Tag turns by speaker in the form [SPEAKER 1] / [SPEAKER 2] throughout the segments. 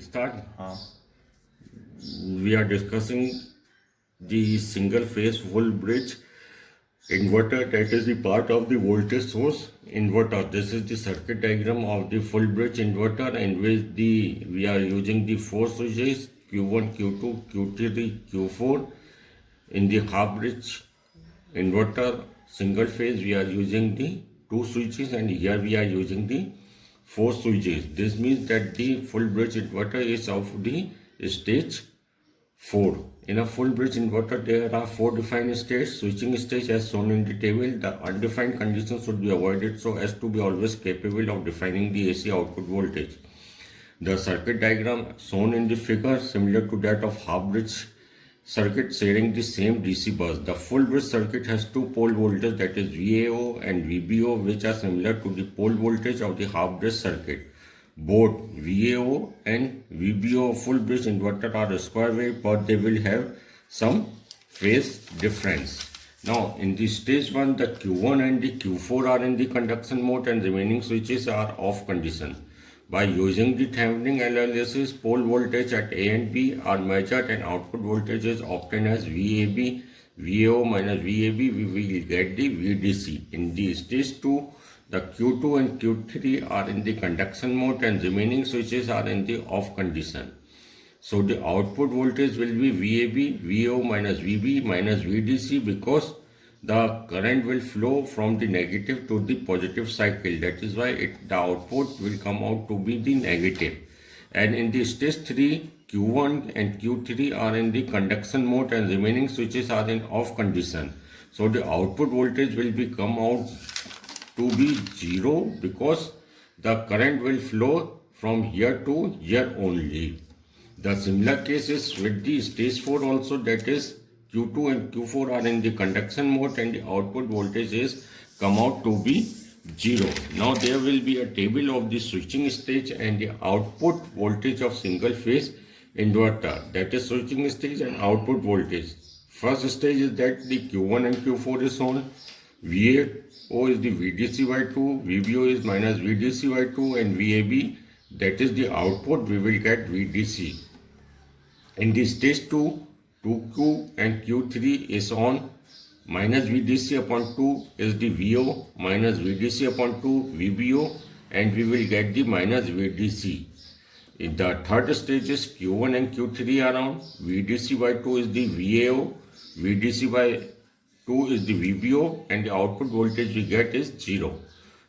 [SPEAKER 1] Start.
[SPEAKER 2] हाँ
[SPEAKER 1] We are discussing the single phase full bridge inverter, that is the part of the voltage source inverter. This is the circuit diagram of the full bridge inverter, in which we are using the four switches Q1, Q2, Q3, Q4. In the half bridge inverter single phase, we are using the two switches, and here we are using the four switches. This means that the full bridge inverter is of the stage 4. In a full bridge inverter, there are 4 defined states. Switching stage as shown in the table. The undefined conditions should be avoided so as to be always capable of defining the AC output voltage. The circuit diagram shown in the figure similar to that of half bridge circuit sharing the same DC bus. The full bridge circuit has two pole voltage, that is VAO and VBO, which are similar to the pole voltage of the half bridge circuit. Both VAO and VBO of full bridge inverter are square wave, but they will have some phase difference. Now in the stage 1, the Q1 and the Q4 are in the conduction mode and remaining switches are off condition. By using the Thevenin analysis, pole voltage at A and B are measured and output voltage is obtained as VAB, VAO minus VAB, we will get the VDC. In the stage 2, the Q2 and Q3 are in the conduction mode and remaining switches are in the off condition. So the output voltage will be VAB, VAO minus VB minus VDC, because the current will flow from the negative to the positive cycle. That is why the output will come out to be the negative. And in the stage 3, Q1 and Q3 are in the conduction mode and remaining switches are in off condition. So the output voltage will be come out to be 0, because the current will flow from here to here only. The similar case is with the stage 4 also, that is Q2 and Q4 are in the conduction mode and the output voltage is come out to be 0. Now there will be a table of the switching stage and the output voltage of single phase inverter, that is switching stage and output voltage. First stage is that the Q1 and Q4 is on, VAO is the VDC by 2, VBO is minus VDC by 2, and VAB, that is the output, we will get VDC. In the stage 2, 2Q and Q3 is on, minus VDC upon 2 is the VO, minus VDC upon 2 VBO, and we will get the minus VDC. In the third stage is Q1 and Q3 are on, VDC by 2 is the VAO, VDC by 2 is the VBO, and the output voltage we get is 0.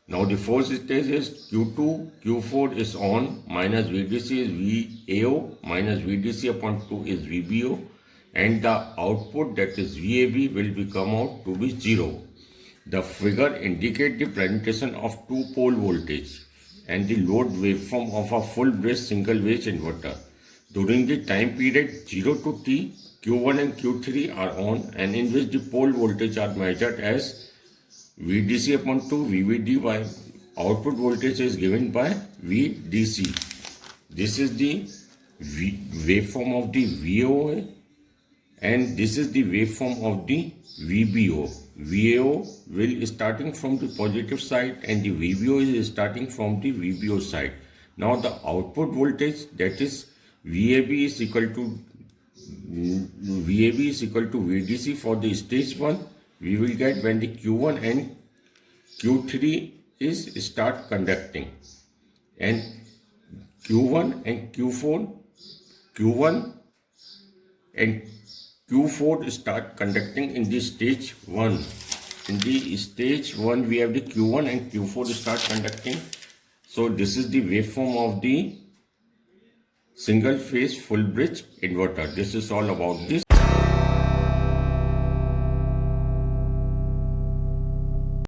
[SPEAKER 1] Now the fourth stage is Q2, Q4 is on, minus VDC is VAO, minus VDC upon 2 is VBO, and the output, that is VAB, will be come out to be 0. The figure indicates the presentation of two pole voltage and the load waveform of a full bridge single phase inverter. During the time period 0 to T, Q1 and Q3 are on, and in which the pole voltage are measured as VDC upon 2 VVD, by output voltage is given by VDC. This is the waveform of the VOA, and this is the waveform of the VBO. VAO will starting from the positive side and the VBO is starting from the VBO side. Now the output voltage, that is VAB is equal to VDC for the stage 1. We will get when the Q1 and Q3 is start conducting, and Q1 and Q4 and Q4 start conducting in the stage 1. In the stage 1 we have the Q1 and Q4 start conducting. So this is the waveform of the single phase full bridge inverter. This is all about this.